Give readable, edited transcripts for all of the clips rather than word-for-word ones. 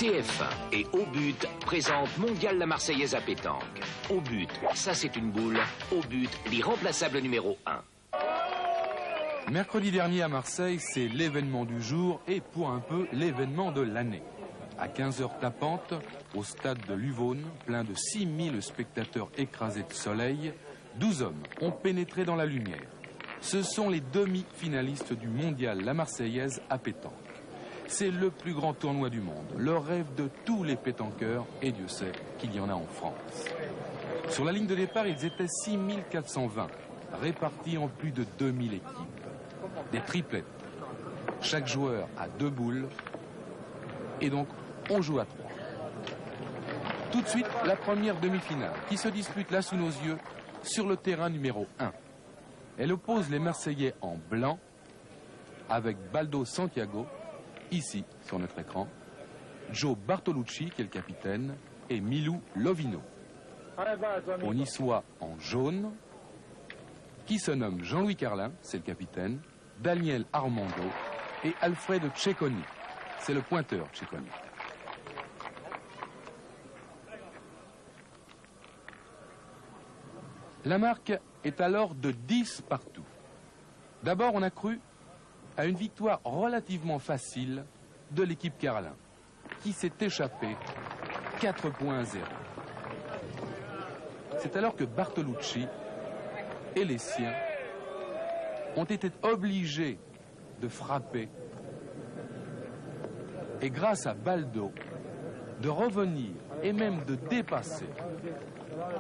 TF1 et Au But présentent Mondial la Marseillaise à pétanque. Au But, ça c'est une boule. Au But, l'irremplaçable numéro 1. Mercredi dernier à Marseille, c'est l'événement du jour et pour un peu l'événement de l'année. À 15h tapantes, au stade de Luvonne, plein de 6000 spectateurs écrasés de soleil, 12 hommes ont pénétré dans la lumière. Ce sont les demi-finalistes du Mondial la Marseillaise à pétanque. C'est le plus grand tournoi du monde, le rêve de tous les pétanqueurs, et Dieu sait qu'il y en a en France. Sur la ligne de départ, ils étaient 6420, répartis en plus de 2000 équipes. Des triplettes. Chaque joueur a 2 boules, et donc on joue à 3. Tout de suite, la première demi-finale, qui se dispute là sous nos yeux, sur le terrain numéro 1. Elle oppose les Marseillais en blanc, avec Baldo Santiago, ici, sur notre écran, Joe Bartolucci, qui est le capitaine, et Milou Lovino. Au Niçois en jaune, qui se nomme Jean-Louis Carlin, c'est le capitaine, Daniel Armando et Alfred Cecconi, c'est le pointeur Cecconi. La marque est alors de 10 partout. D'abord, on a cru à une victoire relativement facile de l'équipe Carlin, qui s'est échappée 4 points à 0. C'est alors que Bartolucci et les siens ont été obligés de frapper et grâce à Baldo de revenir et même de dépasser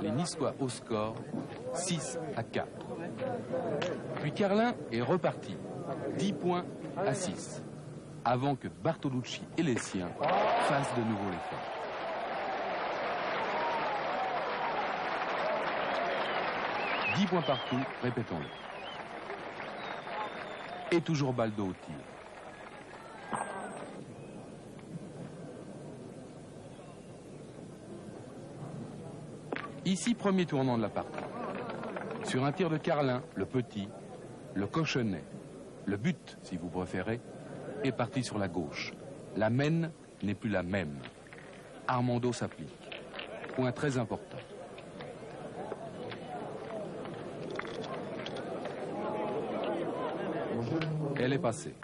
les Niçois au score 6-4. Puis Carlin est reparti 10 points à 6 avant que Bartolucci et les siens fassent de nouveau l'effort. « 10 points partout, répétons-le. Et toujours Baldo au tir. Ici, premier tournant de la partie. Sur un tir de Carlin, le petit, le cochonnet, le but, si vous préférez, est parti sur la gauche. La mène n'est plus la même. Armando s'applique. Point très important. Elle est passée.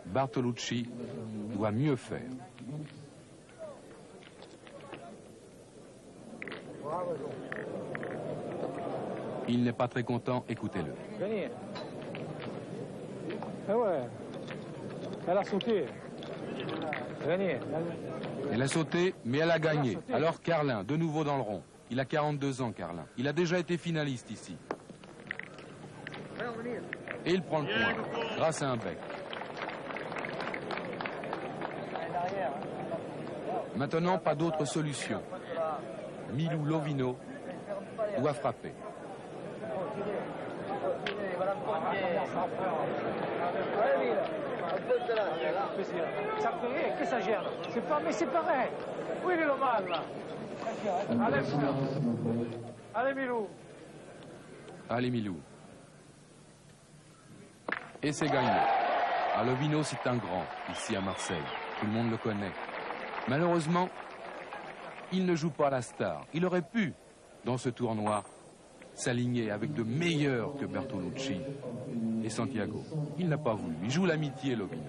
Bartolucci doit mieux faire. Il n'est pas très content, écoutez-le. Ah ouais, elle a sauté. Elle a sauté, mais elle a gagné. Alors Carlin, de nouveau dans le rond. Il a 42 ans, Carlin. Il a déjà été finaliste ici. Et il prend le point, grâce à un bec. Maintenant, pas d'autre solution. Milou Lovino doit frapper. Ça fait rien, que ça gère. C'est pas, mais c'est pareil. Où il est le mal là? Allez Milou. Allez Milou. Et c'est gagné. Ah, Lovino, c'est un grand, ici à Marseille. Tout le monde le connaît. Malheureusement, il ne joue pas à la star. Il aurait pu, dans ce tournoi, s'aligner avec de meilleurs que Bartolucci et Santiago. Il n'a pas voulu. Il joue l'amitié, Lovino.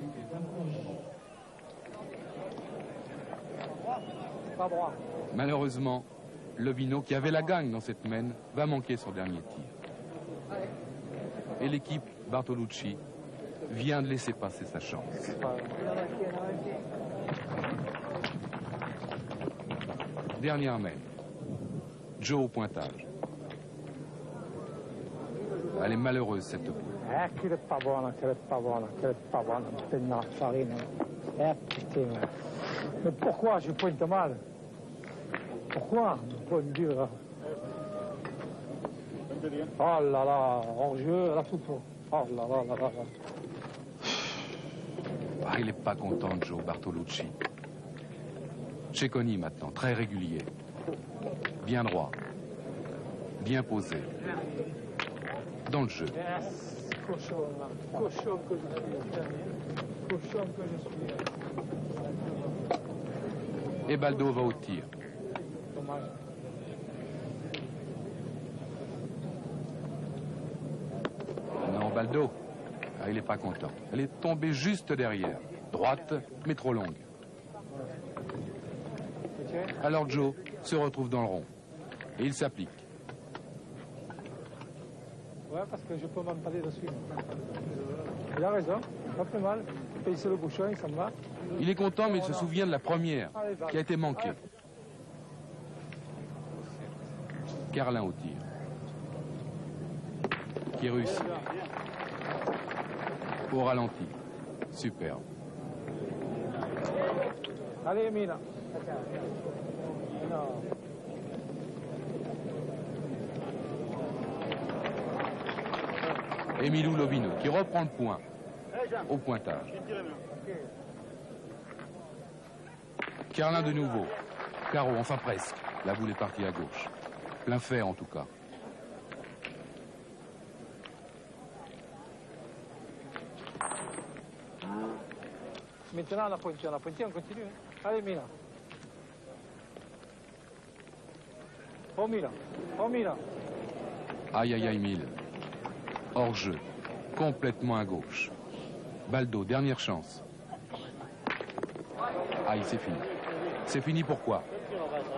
Malheureusement, Lovino, qui avait la gagne dans cette mène, va manquer son dernier tir. Et l'équipe Bartolucci vient de laisser passer sa chance. Dernière mène. Joe au pointage. Elle est malheureuse, cette boule. Che è pavona, che è pavona, che è pavona, putain de farine. Putain. Mais pourquoi je pointe mal? Pourquoi? On peut me dire. Oh là là, hors-jeu, là tout pour. Oh là là là là. Ah, il n'est pas content, Joe Bartolucci. Cecconi maintenant, très régulier. Bien droit. Bien posé. Dans le jeu. Cochon, que je cochon que je suis. Et Baldo va au tir. Dommage. Non, Baldo, ah, il n'est pas content. Elle est tombée juste derrière. Droite, mais trop longue. Alors Joe se retrouve dans le rond. Et il s'applique. Ouais, parce que je peux m'empaler dessus. Il a raison, pas plus mal. Payer le bouchon, il s'en va. Il est content, mais il se souvient de la première, qui a été manquée. Carlin au tir. Qui réussit. Au ralenti. Superbe. Allez, Mina. Non. Emilou Lovino qui reprend le point au pointage. Carlin de nouveau. Carreau, enfin presque. La boule est partie à gauche. Plein fer en tout cas. Maintenant, on a pointé, on continue. Allez, Mina. Oh, Mina. Oh, Mina. Aïe, aïe, aïe, mille. Hors jeu. Complètement à gauche. Baldo, dernière chance. Aïe, c'est fini. C'est fini pourquoi?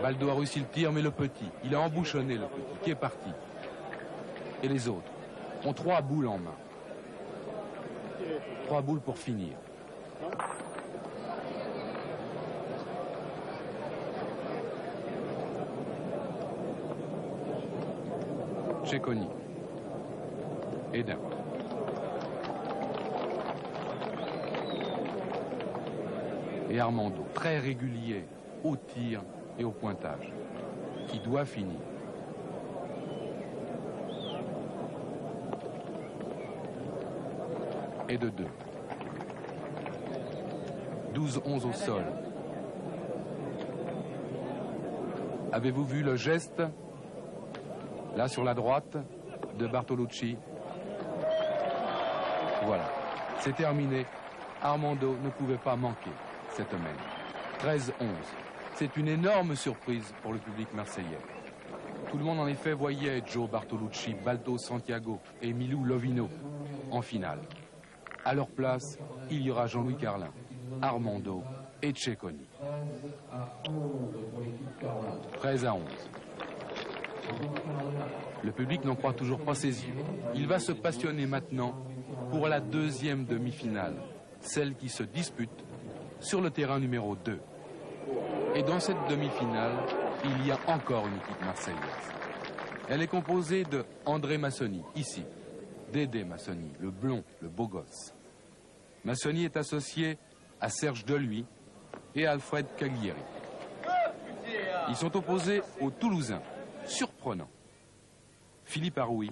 Baldo a réussi le tir, mais le petit, il a embouchonné le petit, qui est parti. Et les autres ont 3 boules en main. 3 boules pour finir. Cecconi. Edin. Et Armando, très régulier au tir et au pointage, qui doit finir. Et de 2. 12-11 au sol. Avez-vous vu le geste, là sur la droite, de Bartolucci? Voilà, c'est terminé. Armando ne pouvait pas manquer cette main. 13-11. C'est une énorme surprise pour le public marseillais. Tout le monde en effet voyait Joe Bartolucci, Baldo Santiago et Emilou Lovino en finale. À leur place, il y aura Jean-Louis Carlin, Armando et Cecconi. 13-11. Le public n'en croit toujours pas ses yeux. Il va se passionner maintenant pour la deuxième demi-finale, celle qui se dispute sur le terrain numéro 2. Et dans cette demi-finale, il y a encore une équipe marseillaise. Elle est composée de André Massoni, ici, Dédé Massoni, le blond, le beau gosse. Massoni est associé à Serge Deluy et à Alfred Caglieri. Ils sont opposés aux Toulousains, surprenants. Philippe Arouy,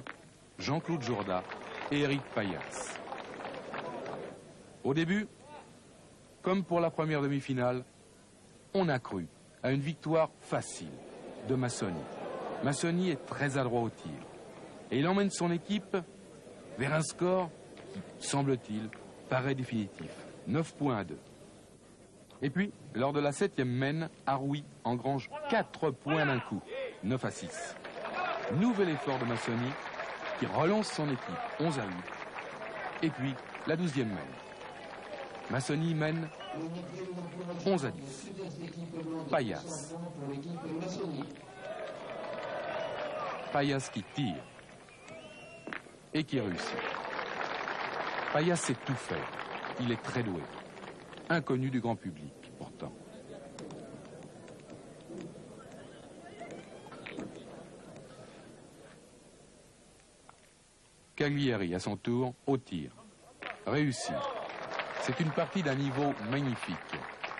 Jean-Claude Jourda et Éric Payas. Au début, comme pour la première demi-finale, on a cru à une victoire facile de Massoni. Massoni est très adroit au tir et il emmène son équipe vers un score qui, semble-t-il, paraît définitif. 9 points à 2. Et puis, lors de la 7e mène, Arouy engrange 4 points d'un coup, 9-6. Nouvel effort de Massoni qui relance son équipe 11-8. Et puis, la 12e mène. Massoni mène 11-10. Payas. Payas qui tire et qui réussit. Payas sait tout faire. Il est très doué. Inconnu du grand public, pourtant. Caglieri, à son tour, au tir. Réussi. C'est une partie d'un niveau magnifique.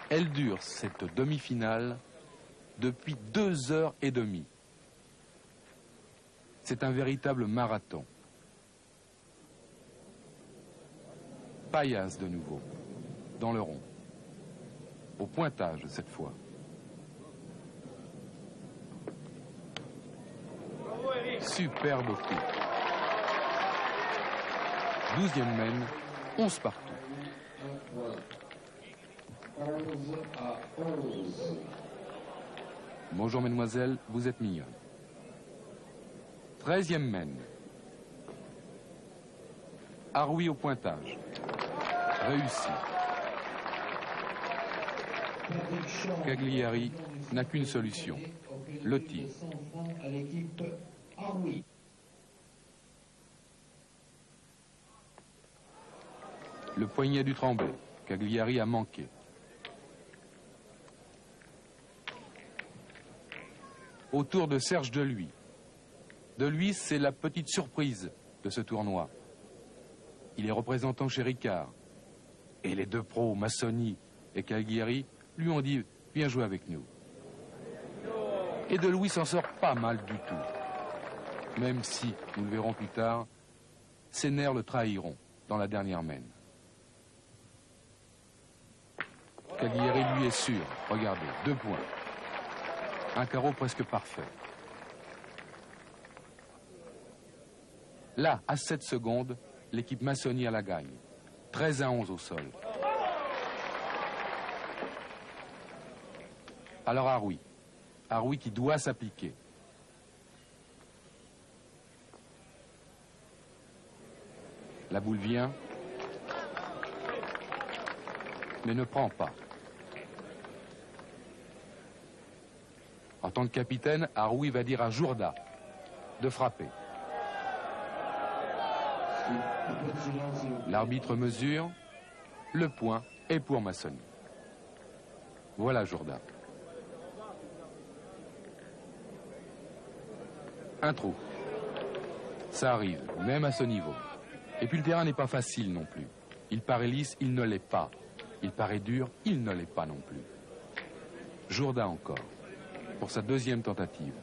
Elle dure, cette demi-finale, depuis 2h30. C'est un véritable marathon. Payas de nouveau, dans le rond. Au pointage cette fois. Superbe coup. 12e mène, 11 partout. Bonjour mesdemoiselles, vous êtes mignonnes. 13e mène. Harouy au pointage. Réussi. Cagliari n'a qu'une solution, le tir. Le poignet du Tremblay. Cagliari a manqué. Au tour de Serge Deluy. Deluy, c'est la petite surprise de ce tournoi. Il est représentant chez Ricard. Et les deux pros, Massoni et Cagliari, lui ont dit « Viens jouer avec nous ». Et Deluy s'en sort pas mal du tout. Même si, nous le verrons plus tard, ses nerfs le trahiront dans la dernière mène. Cagliari, lui, est sûr. Regardez, 2 points. Un carreau presque parfait. Là, à 7 secondes, l'équipe Massoni a la gagne. 13-11 au sol. Alors Harouy. Harouy qui doit s'appliquer. La boule vient, mais ne prend pas. En tant que capitaine, Harouy va dire à Jourda de frapper. L'arbitre mesure, le point est pour Massoni. Voilà Jourda. Un trou. Ça arrive, même à ce niveau. Et puis le terrain n'est pas facile non plus. Il paraît lisse, il ne l'est pas. Il paraît dur, il ne l'est pas non plus. Jourda encore, pour sa 2e tentative.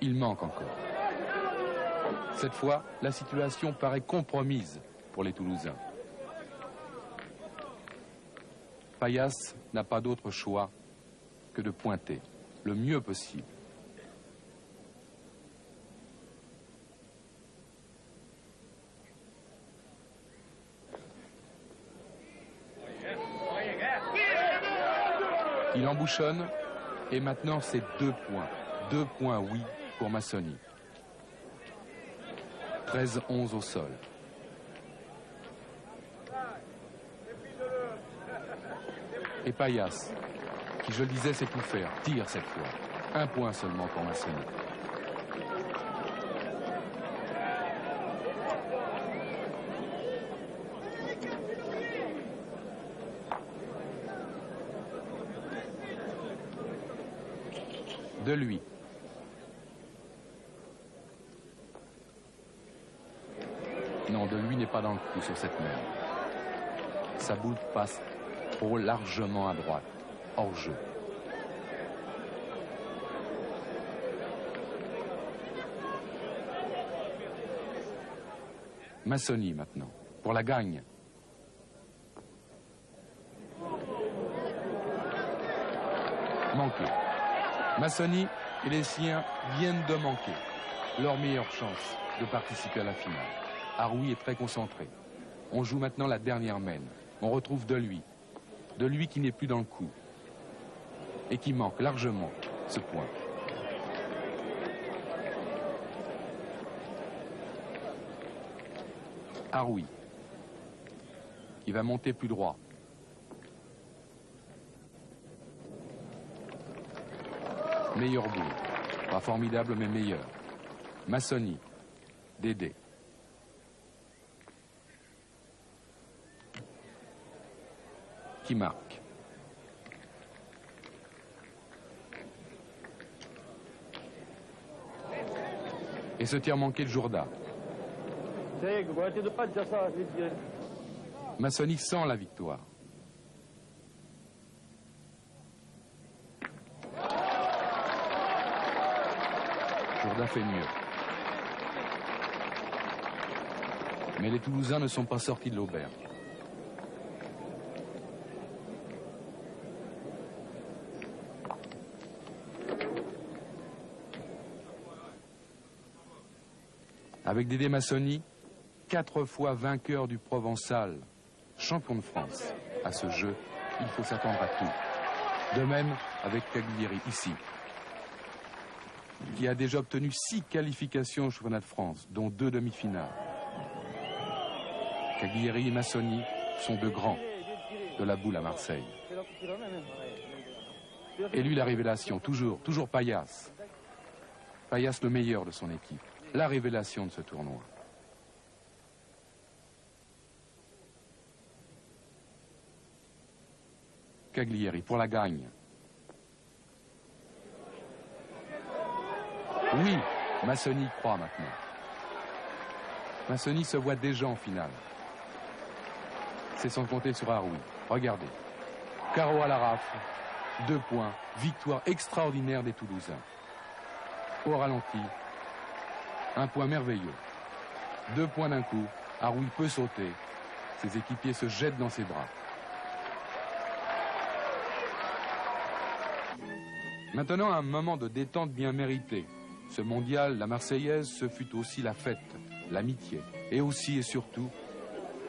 Il manque encore. Cette fois, la situation paraît compromise pour les Toulousains. Paillasse n'a pas d'autre choix que de pointer le mieux possible. Il embouchonne et maintenant c'est 2 points. 2 points, oui, pour Massoni. 13-11 au sol. Et Paillasse, qui je le disais sait tout faire, tire cette fois. 1 point seulement pour Massoni. Deluy. Non, Deluy n'est pas dans le coup sur cette mène. Sa boule passe trop largement à droite, hors jeu. Massoni maintenant, pour la gagne. Manqué. Massoni et les siens viennent de manquer leur meilleure chance de participer à la finale. Harouy est très concentré. On joue maintenant la dernière mène. On retrouve Deluy. Deluy qui n'est plus dans le coup. Et qui manque largement ce point. Harouy. Qui va monter plus droit. Meilleure boule. Pas formidable, mais meilleure. Massoni. Dédé. Qui marque. Et ce tir manqué de Jourda. Massoni sent la victoire. Jourda fait mieux. Mais les Toulousains ne sont pas sortis de l'auberge. Avec Dédé Massoni, 4 fois vainqueur du Provençal champion de France. À ce jeu, il faut s'attendre à tout. De même avec Cagliari ici, qui a déjà obtenu 6 qualifications au championnat de France, dont 2 demi-finales. Cagliari et Massoni sont de grands de la boule à Marseille. Et lui, la révélation, toujours Payas. Payas, le meilleur de son équipe. La révélation de ce tournoi. Cagliari pour la gagne. Oui, Massoni croit maintenant. Massoni se voit déjà en finale. C'est sans compter sur Haroui. Regardez. Carreau à la rafle. 2 points. Victoire extraordinaire des Toulousains. Au ralenti. Un point merveilleux. 2 points d'un coup. Haroui peut sauter. Ses équipiers se jettent dans ses bras. Maintenant, un moment de détente bien mérité. Ce mondial, la Marseillaise, ce fut aussi la fête, l'amitié, et aussi et surtout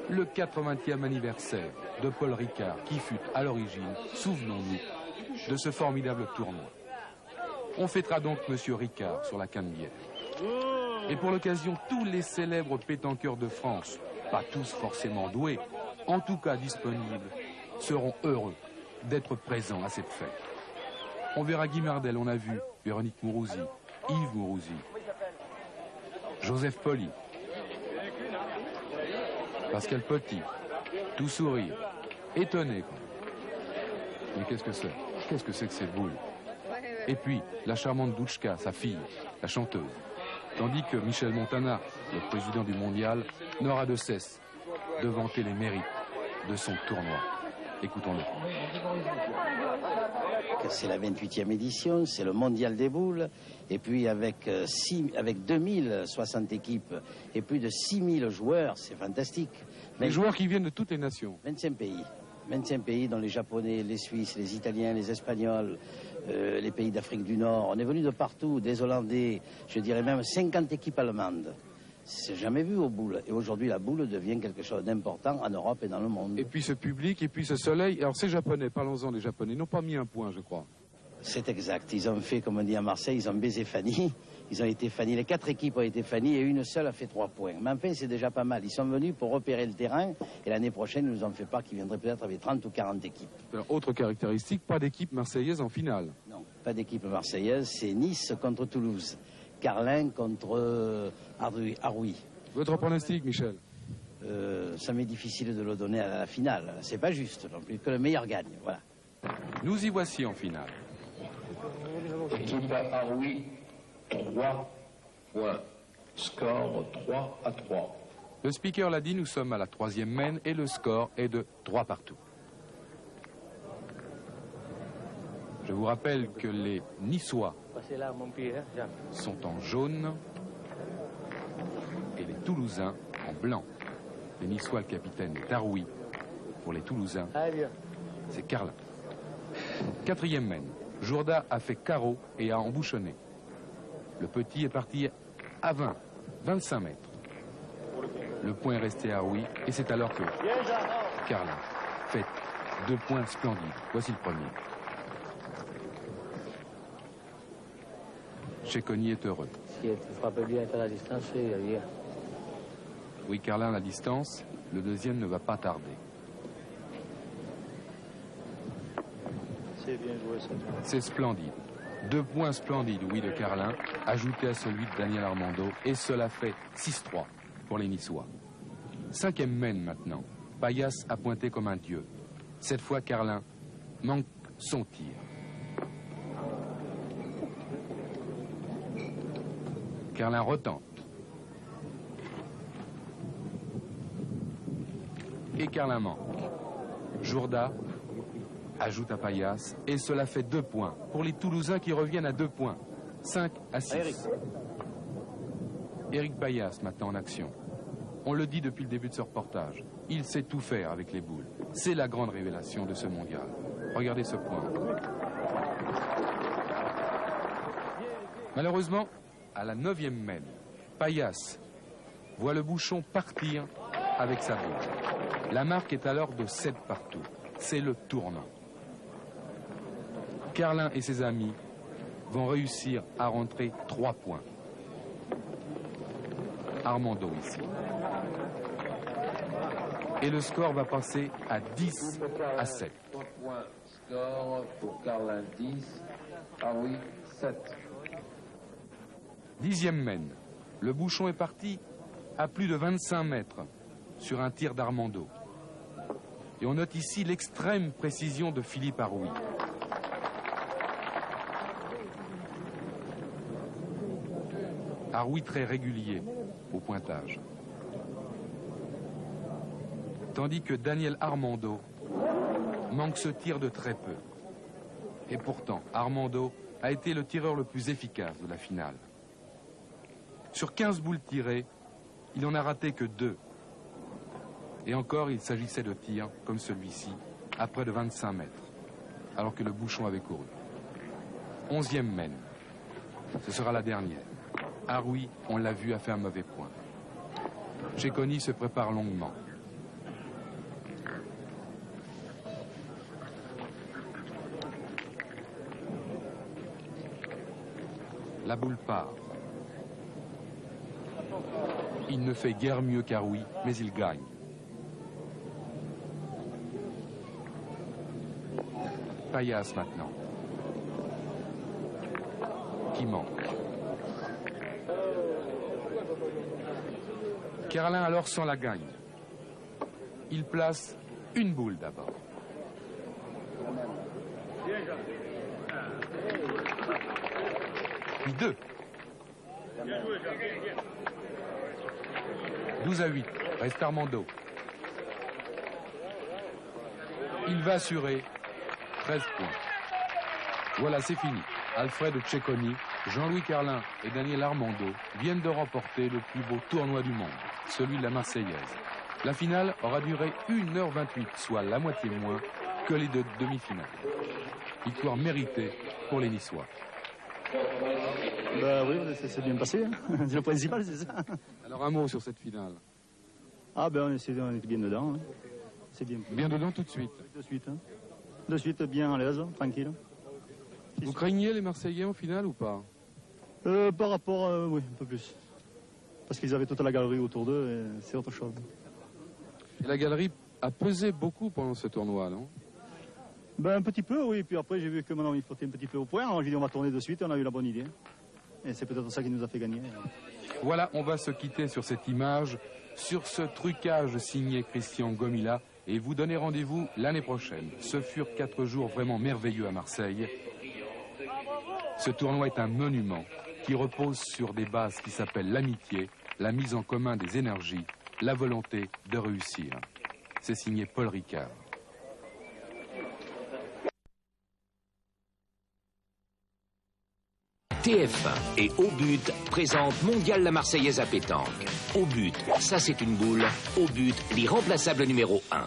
le 80e anniversaire de Paul Ricard, qui fut à l'origine, souvenons-nous, de ce formidable tournoi. On fêtera donc Monsieur Ricard sur la Canebière. Et pour l'occasion, tous les célèbres pétanqueurs de France, pas tous forcément doués, en tout cas disponibles, seront heureux d'être présents à cette fête. On verra Guy Mardel, on a vu Véronique Mourouzi, Yves Mourouzi, Joseph Poli, Pascal Petit, tout sourire, étonné. Mais qu'est-ce que c'est? Qu'est-ce que c'est que ces boules? Et puis, la charmante Douchka, sa fille, la chanteuse. Tandis que Michel Montana, le président du mondial, n'aura de cesse de vanter les mérites de son tournoi. Écoutons-le. C'est la 28e édition, c'est le mondial des boules. Et puis avec 2060 équipes et plus de 6000 joueurs, c'est fantastique. Les joueurs qui viennent de toutes les nations. 25 pays. 25 pays, dont les Japonais, les Suisses, les Italiens, les Espagnols, les pays d'Afrique du Nord. On est venu de partout, des Hollandais, je dirais même 50 équipes allemandes. C'est jamais vu aux boules. Et aujourd'hui, la boule devient quelque chose d'important en Europe et dans le monde. Et puis ce public, et puis ce soleil. Alors ces Japonais, parlons-en des Japonais, ils n'ont pas mis un point, je crois. C'est exact. Ils ont fait, comme on dit à Marseille, ils ont baisé Fanny. Ils ont été Fanny. Les 4 équipes ont été Fanny et une seule a fait 3 points. Mais enfin, c'est déjà pas mal. Ils sont venus pour repérer le terrain. Et l'année prochaine, ils nous ont fait part qu'ils viendraient peut-être avec 30 ou 40 équipes. Alors, autre caractéristique, pas d'équipe marseillaise en finale. Non, pas d'équipe marseillaise. C'est Nice contre Toulouse. Carlin contre Haroui. Votre pronostic, Michel? Ça m'est difficile de le donner à la finale. C'est pas juste non plus, que le meilleur gagne. Voilà. Nous y voici en finale. Équipe à Haroui, 3 points. Score 3-3. Le speaker l'a dit, nous sommes à la 3e main et le score est de 3 partout. Je vous rappelle que les Niçois sont en jaune et les Toulousains en blanc. Les Niçois, le capitaine est Haroui. Pour les Toulousains, c'est Carlin. 4e main. Jourda a fait carreau et a embouchonné. Le petit est parti à 25 mètres. Le point est resté à Haroui et c'est alors que Carlin fait 2 points splendides. Voici le premier. Chéconi est heureux. Si tu frappes bien à la distance, il y a rien. Oui, Carlin à la distance. Le deuxième ne va pas tarder. C'est bien joué, ça. C'est splendide. 2 points splendides, oui, de Carlin, ajouté à celui de Daniel Armando. Et cela fait 6-3 pour les Niçois. 5e main maintenant. Payas a pointé comme un dieu. Cette fois, Carlin manque son tir. Carlin retente. Et Carlin manque. Jourda ajoute à Payas et cela fait 2 points pour les Toulousains qui reviennent à 2 points. 5-6. Éric Payas maintenant en action. On le dit depuis le début de ce reportage. Il sait tout faire avec les boules. C'est la grande révélation de ce mondial. Regardez ce point. Malheureusement, à la 9e main, Payas voit le bouchon partir avec sa boule. La marque est alors de 7 partout. C'est le tournant. Carlin et ses amis vont réussir à rentrer 3 points. Armando ici. Et le score va passer à 10 à 7. 3 points score pour Carlin 10, Haroui 7. 10e mène. Le bouchon est parti à plus de 25 mètres sur un tir d'Armando. Et on note ici l'extrême précision de Philippe Haroui. Haroui très régulier au pointage. Tandis que Daniel Armando manque ce tir de très peu. Et pourtant, Armando a été le tireur le plus efficace de la finale. Sur 15 boules tirées, il n'en a raté que 2. Et encore, il s'agissait de tirs comme celui-ci, à près de 25 mètres, alors que le bouchon avait couru. 11e mène. Ce sera la dernière. Haroui, on l'a vu, a fait un mauvais point. Cecconi se prépare longuement. La boule part. Il ne fait guère mieux qu'Haroui, mais il gagne. Paillasse maintenant. Qui manque. Carlin alors s'en la gagne. Il place une boule d'abord. Puis 2. 12 à 8. Reste Armando. Il va assurer 13 points. Voilà, c'est fini. Alfred Cecconi, Jean-Louis Carlin et Daniel Armando viennent de remporter le plus beau tournoi du monde, celui de la Marseillaise. La finale aura duré 1h28, soit la moitié moins que les 2 demi-finales. Victoire méritée pour les Niçois. Bah oui, c'est bien passé. Hein. Le principal, c'est ça. Alors un mot sur cette finale. Ah ben on était bien dedans. Hein. C'est bien dedans tout de suite. De suite. Hein. De suite, bien à l'aise, tranquille. Vous craignez les Marseillais en finale ou pas? Par rapport, oui, un peu plus. Parce qu'ils avaient toute la galerie autour d'eux et c'est autre chose. Et la galerie a pesé beaucoup pendant ce tournoi, non? Ben un petit peu, oui. Puis après, j'ai vu que maintenant il flottait un petit peu au point. Alors j'ai dit on va tourner de suite et on a eu la bonne idée. Et c'est peut-être ça qui nous a fait gagner. Voilà, on va se quitter sur cette image, sur ce trucage signé Christian Gomila et vous donner rendez-vous l'année prochaine. Ce furent 4 jours vraiment merveilleux à Marseille. Ce tournoi est un monument qui repose sur des bases qui s'appellent l'amitié, la mise en commun des énergies, la volonté de réussir. C'est signé Paul Ricard. TF1 et Au But présentent Mondial la Marseillaise à pétanque. Au But, ça c'est une boule. Au But, l'irremplaçable numéro 1.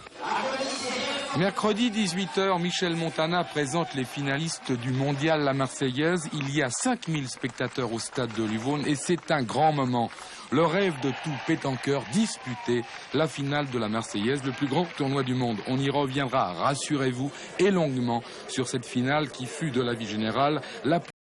Mercredi 18h, Michel Montana présente les finalistes du Mondial la Marseillaise. Il y a 5000 spectateurs au stade de Livourne et c'est un grand moment. Le rêve de tout pétanqueur, disputer la finale de la Marseillaise, le plus grand tournoi du monde. On y reviendra, rassurez-vous, et longuement sur cette finale qui fut, de l'avis général, la plus